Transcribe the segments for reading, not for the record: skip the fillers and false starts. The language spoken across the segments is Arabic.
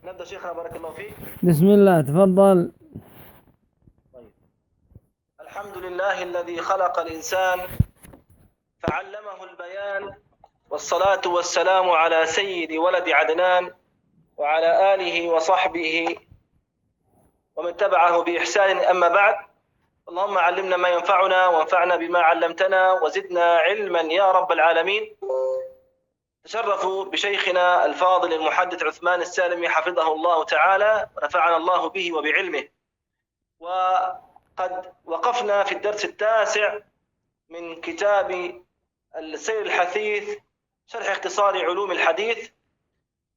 نبدأ شيخنا بارك الله فيك. بسم الله، تفضل. طيب. الحمد لله الذي خلق الإنسان فعلمه البيان، والصلاة والسلام على سيد ولد عدنان وعلى آله وصحبه ومن تبعه بإحسان. أما بعد، اللهم علمنا ما ينفعنا وانفعنا بما علمتنا وزدنا علما يا رب العالمين. تشرفوا بشيخنا الفاضل المحدث عثمان السالمي حفظه الله تعالى ونفعنا الله به وبعلمه. وقد وقفنا في الدرس التاسع من كتاب السير الحثيث شرح اختصار علوم الحديث،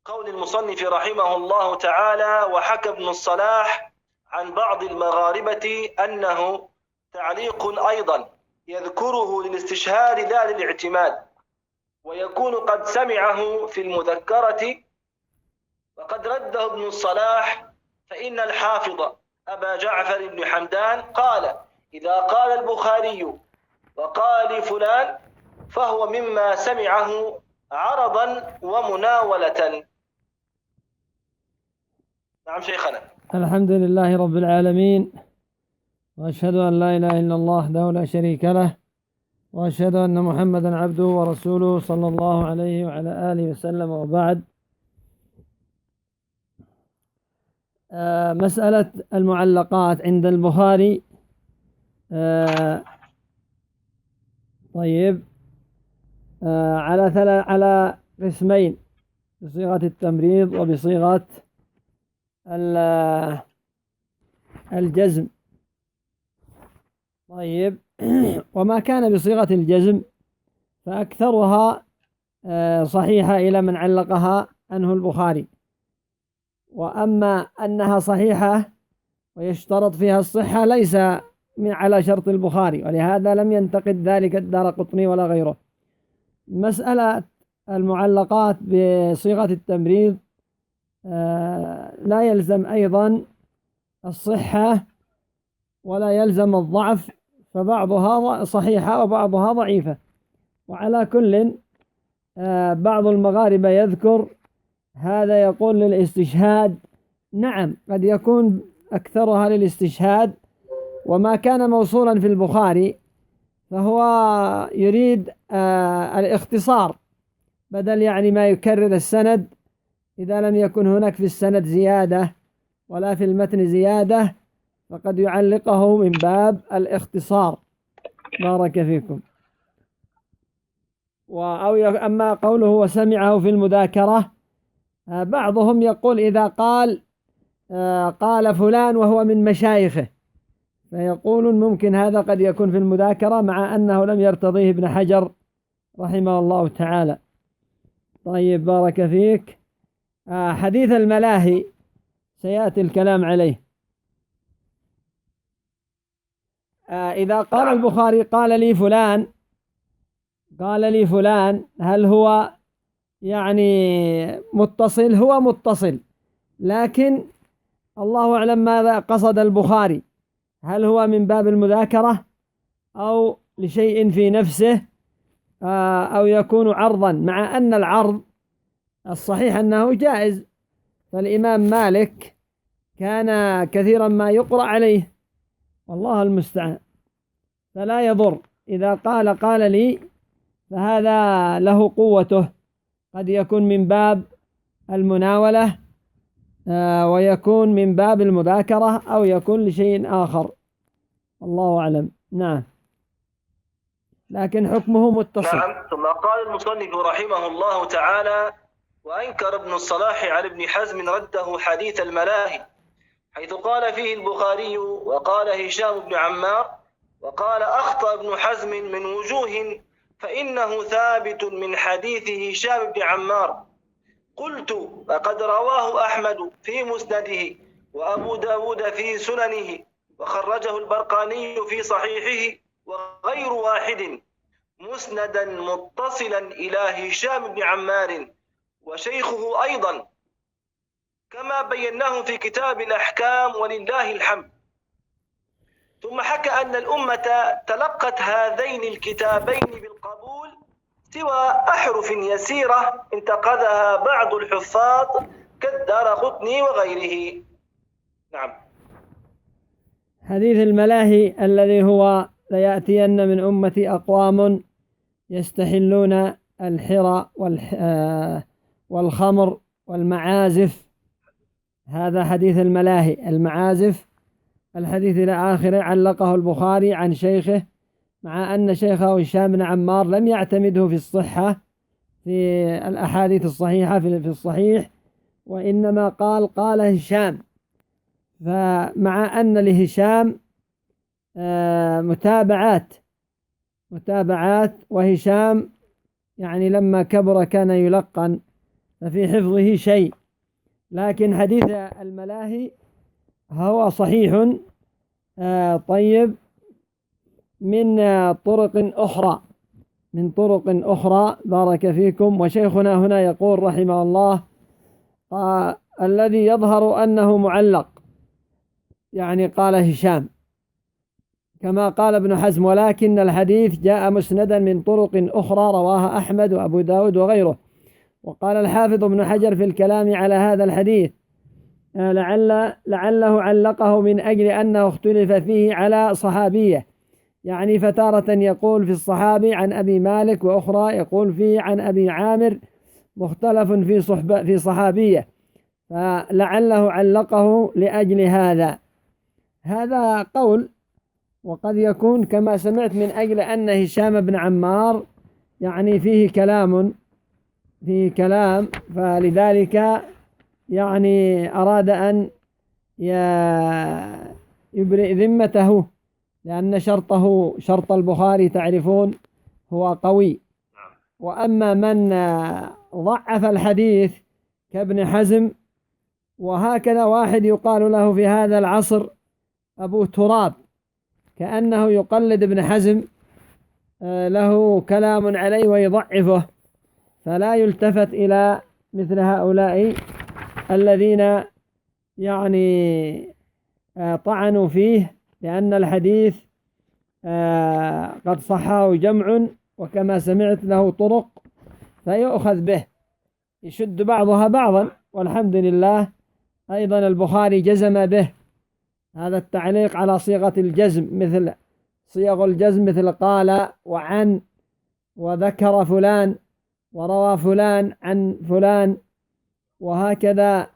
قول المصنف رحمه الله تعالى: وحكى ابن الصلاح عن بعض المغاربة أنه تعليق أيضا يذكره للاستشهاد لا للاعتماد، ويكون قد سمعه في المذكرة. وقد رده ابن الصلاح فإن الحافظ أبا جعفر بن حمدان قال: إذا قال البخاري وقال فلان فهو مما سمعه عرضا ومناولة. نعم شيخنا. الحمد لله رب العالمين، وأشهد أن لا إله إلا الله وحده لا شريك له، وأشهد أن محمدا عبده ورسوله صلى الله عليه وعلى آله وسلم. وبعد، مسألة المعلقات عند البخاري طيب على قسمين: بصيغة التمريض وبصيغة الجزم. طيب وما كان بصيغة الجزم فأكثرها صحيحة إلى من علقها عنه البخاري، وأما أنها صحيحة ويشترط فيها الصحة ليس على شرط البخاري، ولهذا لم ينتقد ذلك الدارقطني ولا غيره. مسألة المعلقات بصيغة التمريض لا يلزم أيضا الصحة ولا يلزم الضعف، فبعضها صحيحة وبعضها ضعيفة. وعلى كل بعض المغاربة يذكر هذا يقول للاستشهاد. نعم، قد يكون أكثرها للاستشهاد، وما كان موصولا في البخاري فهو يريد الاختصار، بدل يعني ما يكرر السند إذا لم يكن هناك في السند زيادة ولا في المتن زيادة، فقد يعلقه من باب الاختصار. بارك فيكم. أما قوله وسمعه في المذاكرة، بعضهم يقول إذا قال فلان وهو من مشايخه، فيقولون ممكن هذا قد يكون في المذاكرة، مع أنه لم يرتضيه ابن حجر رحمه الله تعالى. طيب بارك فيك. حديث الملاهي سيأتي الكلام عليه. إذا قال البخاري قال لي فلان، هل هو يعني متصل؟ هو متصل، لكن الله أعلم ماذا قصد البخاري، هل هو من باب المذاكرة أو لشيء في نفسه، أو يكون عرضا، مع أن العرض الصحيح أنه جائز. فالإمام مالك كان كثيرا ما يقرأ عليه، والله المستعان، فلا يضر. إذا قال لي فهذا له قوته، قد يكون من باب المناولة ويكون من باب المذاكرة أو يكون لشيء آخر، الله أعلم. نعم، لكن حكمه متصل. نعم. ثم قال المصنف رحمه الله تعالى: وأنكر ابن الصلاح على ابن حزم رده حديث الملاهي، حيث قال فيه البخاري وقال هشام بن عمار، وقال أخطأ ابن حزم من وجوه، فإنه ثابت من حديث هشام بن عمار. قلت: فقد رواه أحمد في مسنده، وأبو داود في سننه، وخرجه البرقاني في صحيحه، وغير واحد، مسندا متصلا إلى هشام بن عمار وشيخه أيضا، كما بيناه في كتاب الأحكام ولله الحمد. ثم حكى أن الأمة تلقت هذين الكتابين بالقبول، سوى أحرف يسيرة انتقدها بعض الحفاظ كالدارقطني وغيره. نعم. حديث الملاهي الذي هو ليأتين من أمتي أقوام يستحلون الحرى والخمر والمعازف، هذا حديث الملاهي المعازف. الحديث إلى آخره علقه البخاري عن شيخه، مع أن شيخه هشام بن عمار لم يعتمده في الصحة في الأحاديث الصحيحة في الصحيح، وإنما قال هشام. فمع أن لهشام متابعات، وهشام يعني لما كبر كان يلقن، ففي حفظه شيء. لكن حديث الملاهي هو صحيح طيب من طرق أخرى بارك فيكم. وشيخنا هنا يقول رحمه الله الذي يظهر أنه معلق، يعني قال هشام كما قال ابن حزم، ولكن الحديث جاء مسندا من طرق أخرى رواها أحمد وأبو داود وغيره. وقال الحافظ ابن حجر في الكلام على هذا الحديث لعله علقه من أجل أنه اختلف فيه على صحابية، يعني فتارة يقول في الصحابي عن أبي مالك، وأخرى يقول فيه عن أبي عامر، مختلف في صحابية، فلعله علقه لأجل هذا قول. وقد يكون كما سمعت من أجل أن هشام بن عمار يعني فيه كلام، فلذلك يعني أراد أن يبرئ ذمته، لأن شرط البخاري تعرفون هو قوي. وأما من ضعف الحديث كابن حزم، وهكذا واحد يقال له في هذا العصر أبو تراب، كأنه يقلد ابن حزم، له كلام عليه ويضعفه، فلا يلتفت إلى مثل هؤلاء الذين يعني طعنوا فيه، لأن الحديث قد صحه جمع، وكما سمعت له طرق، فيؤخذ به، يشد بعضها بعضا، والحمد لله. أيضا البخاري جزم به، هذا التعليق على صيغة الجزم، مثل صيغ الجزم مثل قال وعن وذكر فلان وروى فلان عن فلان، وهكذا.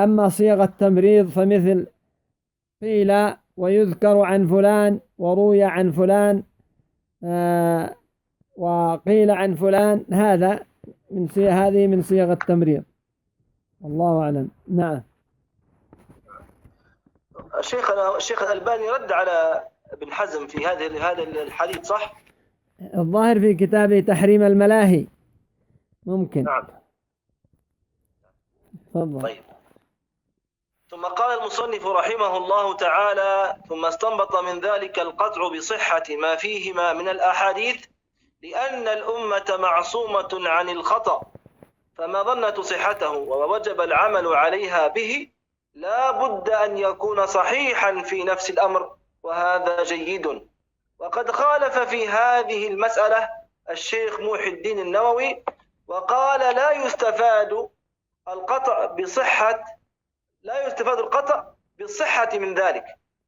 أما صيغ التمريض فمثل قيل ويذكر عن فلان وروي عن فلان وقيل عن فلان، هذه من صيغ التمريض، والله أعلم. نعم. الشيخ الألباني رد على ابن حزم في هذا الحديث، صح؟ الظاهر في كتابه تحريم الملاهي ممكن. نعم. تفضل. طيب. ثم قال المصنف رحمه الله تعالى: ثم استنبط من ذلك القطع بصحة ما فيهما من الأحاديث، لأن الأمة معصومة عن الخطأ، فما ظنت صحته ووجب العمل عليها به لا بد أن يكون صحيحا في نفس الأمر، وهذا جيد. وقد خالف في هذه المسألة الشيخ محي الدين النووي، وقال لا يستفاد القطع بالصحة من ذلك.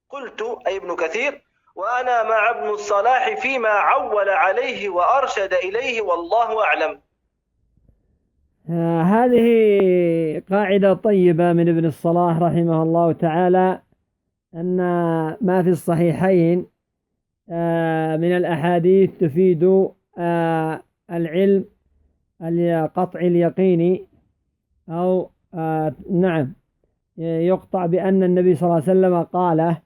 قلت أي ابن كثير: وأنا مع ابن الصلاح فيما عول عليه وأرشد إليه، والله أعلم. هذه قاعدة طيبة من ابن الصلاح رحمه الله تعالى، أن ما في الصحيحين من الأحاديث تفيد العلم القطع اليقيني، أو نعم يقطع بأن النبي صلى الله عليه وسلم قاله،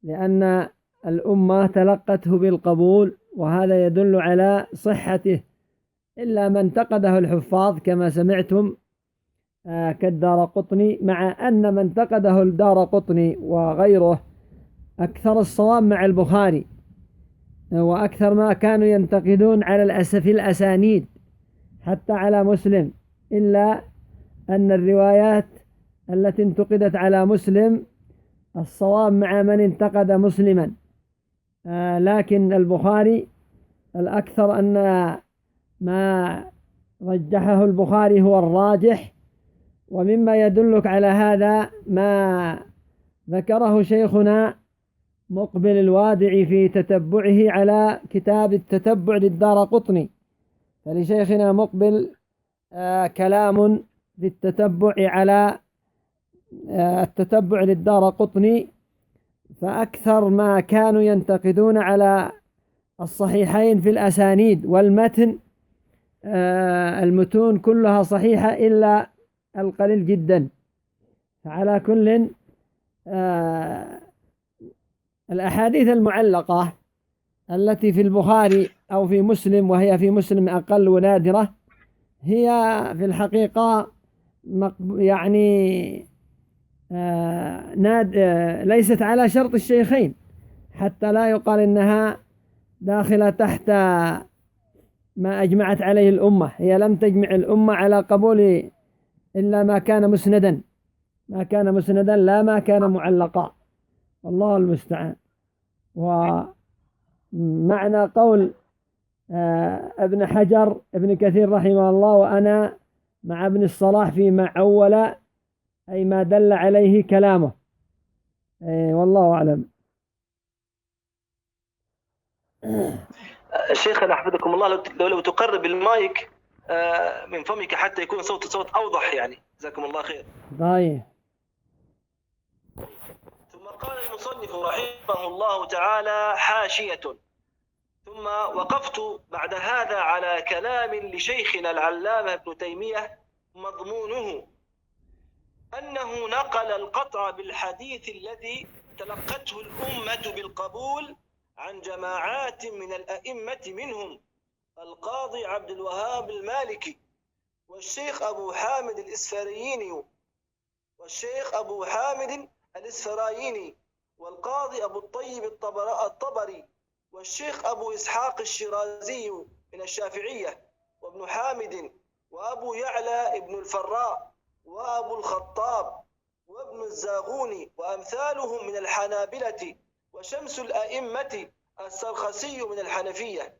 لأن الأمة تلقته بالقبول، وهذا يدل على صحته، إلا من انتقده الحفاظ كما سمعتم كالدارقطني، مع أن من انتقده الدارقطني وغيره أكثر الصواب مع البخاري، وأكثر ما كانوا ينتقدون على في الأسانيد حتى على مسلم، إلا أن الروايات التي انتقدت على مسلم الصواب مع من انتقد مسلما. لكن البخاري الأكثر أن ما رجحه البخاري هو الراجح، ومما يدلك على هذا ما ذكره شيخنا مقبل الوادعي في تتبعه على كتاب التتبع للدارقطني. فلشيخنا مقبل كلام في التتبع على التتبع للدارقطني، فأكثر ما كانوا ينتقدون على الصحيحين في الأسانيد والمتن، المتون كلها صحيحة إلا القليل جدا. فعلى كل الأحاديث المعلقة التي في البخاري أو في مسلم، وهي في مسلم أقل ونادرة، هي في الحقيقة يعني ليست على شرط الشيخين، حتى لا يقال إنها داخلة تحت ما أجمعت عليه الأمة. هي لم تجمع الأمة على قبول إلا ما كان مسندا، ما كان مسندا لا ما كان معلقا، والله المستعان. ومعنى قول ابن حجر ابن كثير رحمه الله: وأنا مع ابن الصلاح فيما عول، أي ما دل عليه كلامه. والله أعلم. شيخنا حفظكم الله، لو تقرب المايك من فمك حتى يكون صوت أوضح، يعني جزاكم الله خير. طيب. ثم قال المصنف رحمه الله تعالى حاشية: ثم وقفت بعد هذا على كلام لشيخنا العلامة ابن تيمية، مضمونه أنه نقل القطع بالحديث الذي تلقته الأمة بالقبول عن جماعات من الأئمة، منهم القاضي عبد الوهاب المالكي، والشيخ أبو حامد الإسفرايني، والقاضي أبو الطيب الطبري، والشيخ أبو إسحاق الشيرازي من الشافعية، وابن حامد، وأبو يعلى ابن الفراء، وأبو الخطاب، وابن الزاغوني، وأمثالهم من الحنابلة، وشمس الأئمة السرخسي من الحنفية.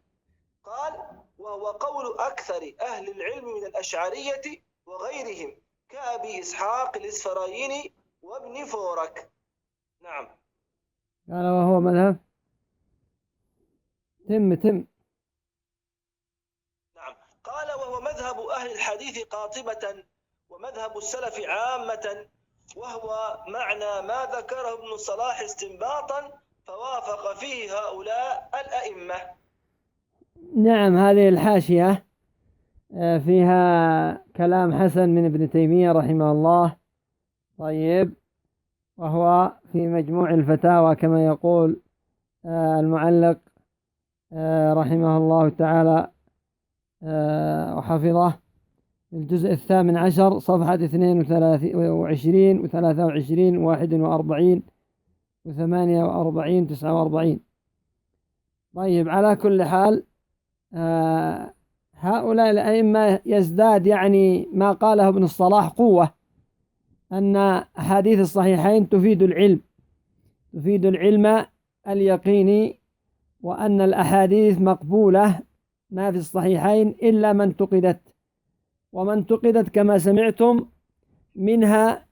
قال: وهو قول أكثر أهل العلم من الأشعرية وغيرهم كأبي إسحاق الإسفرايني وابن فورك. نعم. قال وهو مذهب تم. نعم. قال: وهو مذهب أهل الحديث قاطبة، ومذهب السلف عامة، وهو معنى ما ذكره ابن الصلاح استنباطا فوافق فيه هؤلاء الأئمة. نعم. هذه الحاشية فيها كلام حسن من ابن تيمية رحمه الله. طيب. وهو في مجموع الفتاوى كما يقول المعلق رحمه الله تعالى وحفظه، في الجزء 18 صفحة 22 و23 و41 و48 و49. طيب. على كل حال هؤلاء الأئمة يزداد يعني ما قاله ابن الصلاح قوة، أن أحاديث الصحيحين تفيد العلم اليقيني، وأن الأحاديث مقبولة ما في الصحيحين إلا من تقدت، ومن تقدت كما سمعتم منها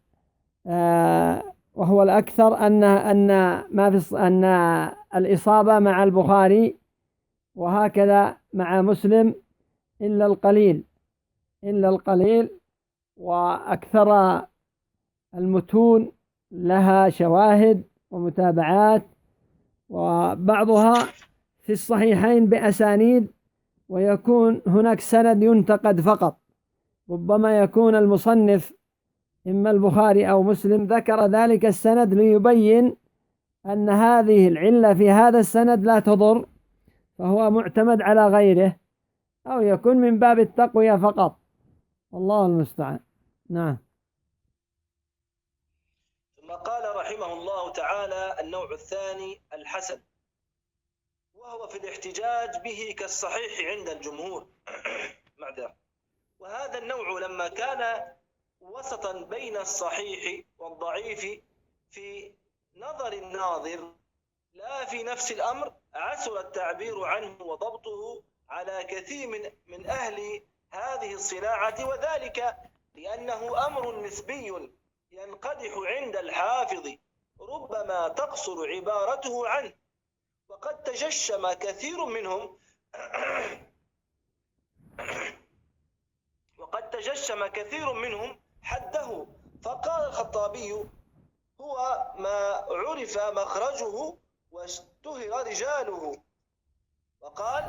وهو الأكثر أن ما في أن الإصابة مع البخاري، وهكذا مع مسلم إلا القليل. وأكثر المتون لها شواهد ومتابعات، وبعضها في الصحيحين بأسانيد، ويكون هناك سند ينتقد فقط. ربما يكون المصنف إما البخاري أو مسلم ذكر ذلك السند ليبين أن هذه العلة في هذا السند لا تضر، فهو معتمد على غيره، أو يكون من باب التقوية فقط، الله المستعان. نعم. ثم قال رحمه الله تعالى: النوع الثاني الحسن، وهو في الاحتجاج به كالصحيح عند الجمهور. وهذا النوع لما كان وسطا بين الصحيح والضعيف في نظر الناظر لا في نفس الأمر، عسر التعبير عنه وضبطه على كثير من أهل هذه الصناعة، وذلك لأنه أمر نسبي ينقدح عند الحافظ، ربما تقصر عبارته عنه، وقد تجشم كثير منهم حده. فقال الخطابي: هو ما عرف مخرجه واشتهر رجاله. وقال: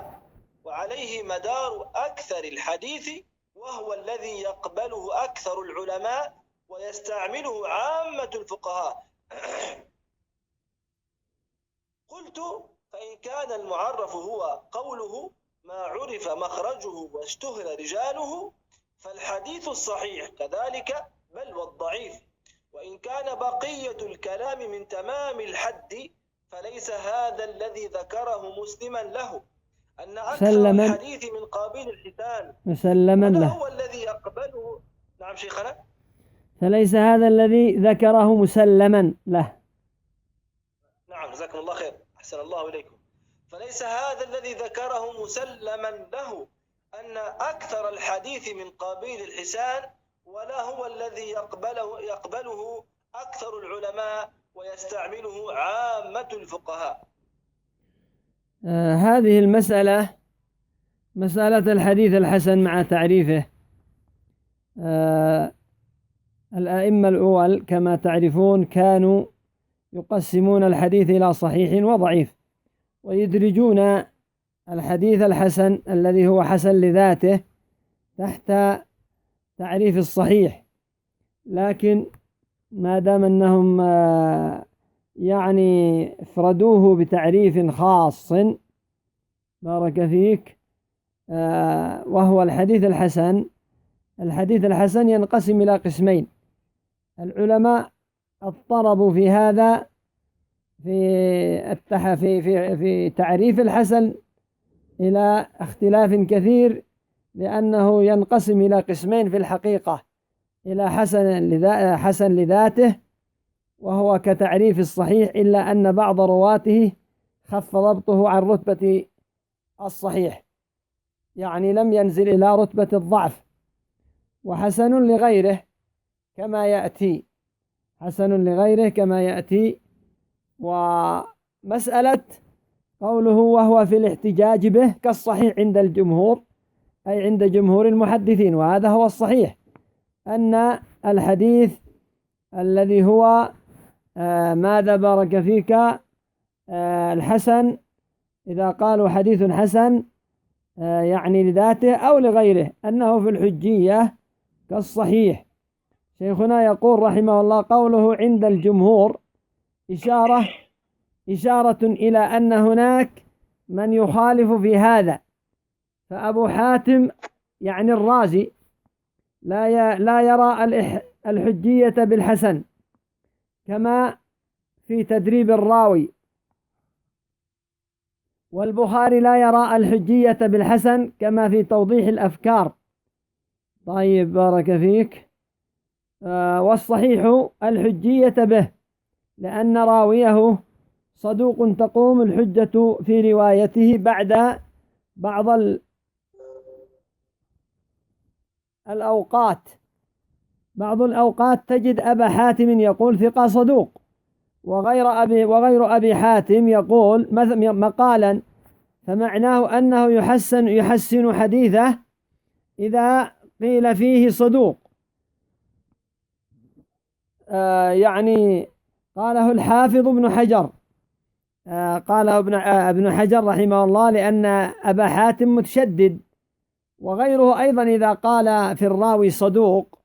وعليه مدار أكثر الحديث، وهو الذي يقبله أكثر العلماء ويستعمله عامة الفقهاء. قلت: فإن كان المعرف هو قوله ما عرف مخرجه واشتهر رجاله، فالحديث الصحيح كذلك، بل والضعيف. وإن كان بقية الكلام من تمام الحد، فليس هذا الذي ذكره مسلما له، أن أكثر الحديث من قابل الحسان مسلما له هو الذي يقبله. نعم شيخنا. فليس هذا الذي ذكره مسلما له. نعم جزاكم الله خير، أحسن الله إليكم. فليس هذا الذي ذكره مسلما له أن أكثر الحديث من قابيل الحسان، ولا هو الذي يقبله أكثر العلماء ويستعمله عامة الفقهاء. هذه المسألة، مسألة الحديث الحسن مع تعريفه، الأئمة الأول كما تعرفون كانوا يقسمون الحديث إلى صحيح وضعيف، ويدرجون الحديث الحسن الذي هو حسن لذاته تحت تعريف الصحيح. لكن ما دام أنهم يعني افردوه بتعريف خاص، بارك فيك، وهو الحديث الحسن. الحديث الحسن ينقسم إلى قسمين. العلماء اضطربوا في هذا في تعريف الحسن إلى اختلاف كثير، لأنه ينقسم إلى قسمين في الحقيقة: إلى حسن لذاته وهو كتعريف الصحيح، إلا أن بعض رواته خف ضبطه عن رتبة الصحيح، يعني لم ينزل إلى رتبة الضعف. وحسن لغيره كما يأتي، حسن لغيره كما يأتي. ومسألة قوله وهو في الاحتجاج به كالصحيح عند الجمهور، أي عند جمهور المحدثين، وهذا هو الصحيح، أن الحديث الذي هو ماذا بارك فيك الحسن، إذا قالوا حديث حسن يعني لذاته أو لغيره، أنه في الحجية كالصحيح. شيخنا يقول رحمه الله: قوله عند الجمهور إشارة إلى أن هناك من يخالف في هذا. فأبو حاتم يعني الرازي لا يرى الحجية بالحسن كما في تدريب الراوي، والبخاري لا يرى الحجية بالحسن كما في توضيح الأفكار. طيب بارك فيك. والصحيح الحجية به، لأن راويه صدوق تقوم الحجة في روايته بعد بعض الأوقات تجد أبا حاتم يقول ثقة صدوق، وغير أبي حاتم يقول مقالا، فمعناه أنه يحسن حديثه إذا قيل فيه صدوق. يعني قاله الحافظ ابن حجر، قاله ابن حجر رحمه الله، لأن أبا حاتم متشدد. وغيره أيضا إذا قال في الراوي صدوق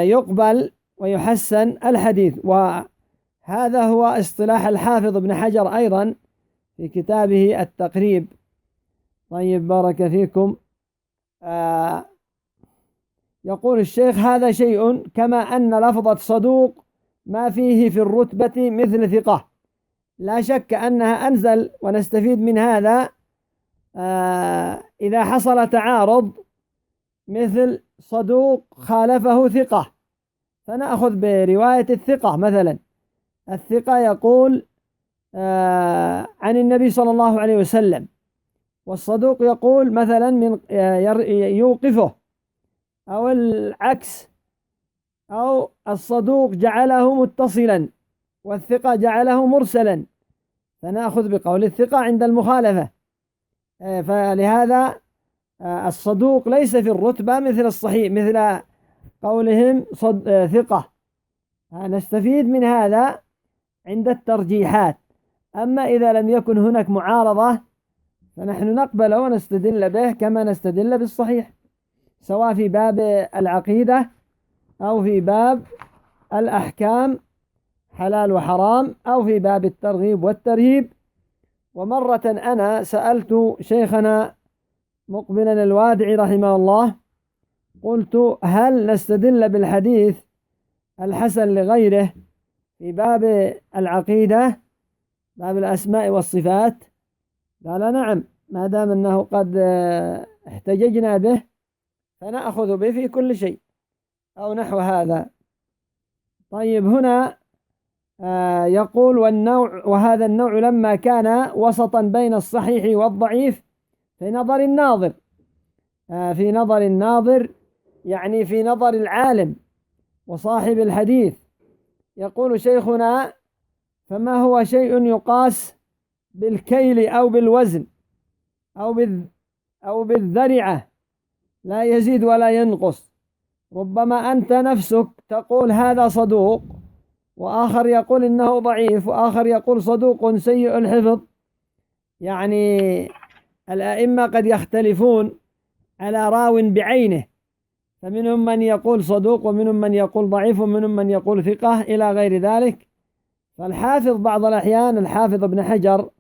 يقبل ويحسن الحديث، وهذا هو اصطلاح الحافظ ابن حجر أيضا في كتابه التقريب. طيب بارك فيكم. يقول الشيخ: هذا شيء كما أن لفظة صدوق ما فيه في الرتبة مثل ثقة، لا شك أنها أنزل. ونستفيد من هذا إذا حصل تعارض مثل صدوق خالفه ثقة، فنأخذ برواية الثقة. مثلا الثقة يقول عن النبي صلى الله عليه وسلم، والصدوق يقول مثلا يوقفه أو العكس، أو الصدوق جعله متصلا والثقة جعله مرسلا، فنأخذ بقول الثقة عند المخالفة. فلهذا الصدوق ليس في الرتبة مثل الصحيح، مثل قولهم ثقة. نستفيد من هذا عند الترجيحات. أما إذا لم يكن هناك معارضة فنحن نقبله ونستدل به كما نستدل بالصحيح، سواء في باب العقيدة أو في باب الأحكام حلال وحرام أو في باب الترغيب والترهيب. ومرة أنا سألت شيخنا مقبلا الوادعي رحمه الله، قلت: هل نستدل بالحديث الحسن لغيره في باب العقيدة، باب الأسماء والصفات؟ قال: نعم، ما دام أنه قد احتججنا به فنأخذ به في كل شيء، أو نحو هذا. طيب، هنا يقول: وهذا النوع لما كان وسطا بين الصحيح والضعيف في نظر الناظر. في نظر الناظر يعني في نظر العالم وصاحب الحديث. يقول شيخنا: فما هو شيء يقاس بالكيل أو بالوزن أو بالذرعة لا يزيد ولا ينقص، ربما أنت نفسك تقول هذا صدوق، وآخر يقول إنه ضعيف، وآخر يقول صدوق سيء الحفظ. يعني الأئمة قد يختلفون على راو بعينه، فمنهم من يقول صدوق، ومنهم من يقول ضعيف، ومنهم من يقول ثقة إلى غير ذلك. فالحافظ بعض الأحيان، الحافظ ابن حجر،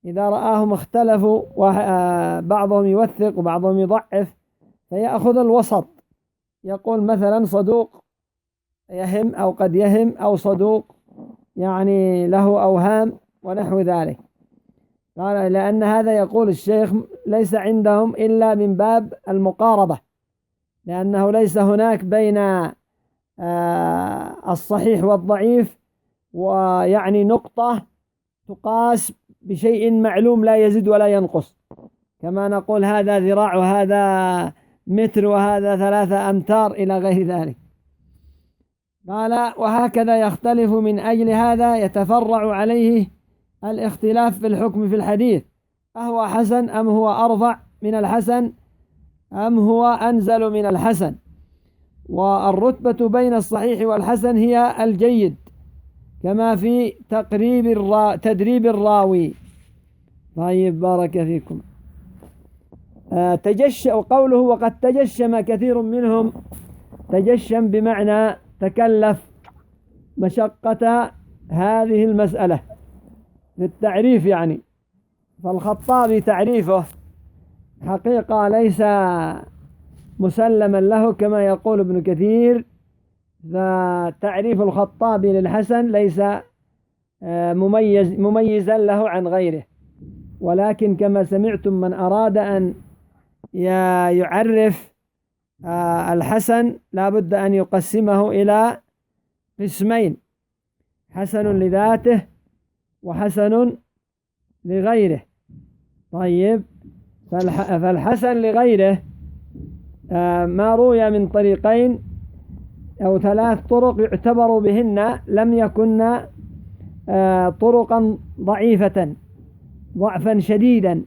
إذا رآهم اختلفوا بعضهم يوثق وبعضهم يضعف فيأخذ الوسط، يقول مثلا صدوق يهم أو قد يهم، أو صدوق يعني له أوهام ونحو ذلك. قال: لأن هذا يقول الشيخ ليس عندهم إلا من باب المقاربة، لأنه ليس هناك بين الصحيح والضعيف ويعني نقطة تقاس بشيء معلوم لا يزيد ولا ينقص، كما نقول هذا ذراع وهذا متر وهذا 3 أمتار إلى غير ذلك. قال: وهكذا يختلف، من أجل هذا يتفرع عليه الاختلاف في الحكم في الحديث، أهو حسن أم هو أرفع من الحسن أم هو أنزل من الحسن. والرتبة بين الصحيح والحسن هي الجيد، كما في تدريب الراوي. طيب، بارك فيكم. وقوله: وقد تجشم كثير منهم. تجشم بمعنى تكلف مشقة هذه المسألة في التعريف يعني. فالخطابي تعريفه حقيقة ليس مسلما له كما يقول ابن كثير، فتعريف الخطابي للحسن ليس مميزا له عن غيره. ولكن كما سمعتم، من أراد أن يعرف الحسن لا بد أن يقسمه إلى قسمين: حسن لذاته وحسن لغيره. طيب، فالحسن لغيره ما روي من طريقين أو 3 طرق يعتبر بهن لم يكن طرقا ضعيفة ضعفا شديدا،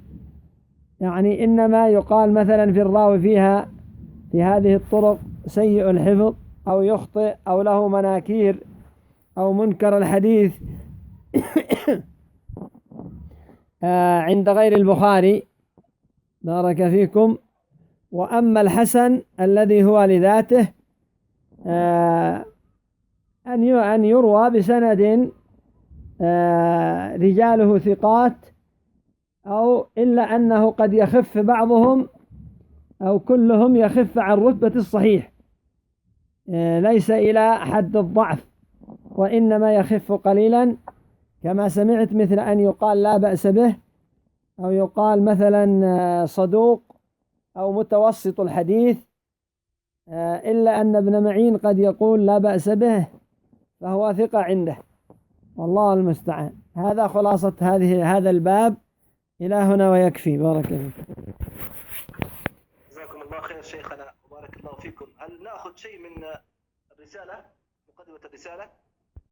يعني إنما يقال مثلا في الراوي فيها في هذه الطرق سيء الحفظ أو يخطئ أو له مناكير أو منكر الحديث عند غير البخاري، بارك فيكم. وأما الحسن الذي هو لذاته أن يروى بسند رجاله ثقات، أو إلا أنه قد يخف بعضهم أو كلهم يخف عن رتبة الصحيح، ليس إلى حد الضعف، وإنما يخف قليلا، كما سمعت مثل أن يقال لا بأس به، أو يقال مثلا صدوق أو متوسط الحديث، إلا أن ابن معين قد يقول لا بأس به فهو ثقة عنده، والله المستعان. هذا خلاصة هذا الباب. إلى هنا ويكفي. بارك الله فيكم. جزاكم الله خير شيخنا وبارك الله فيكم. شيء من الرسالة، مقدمة الرسالة.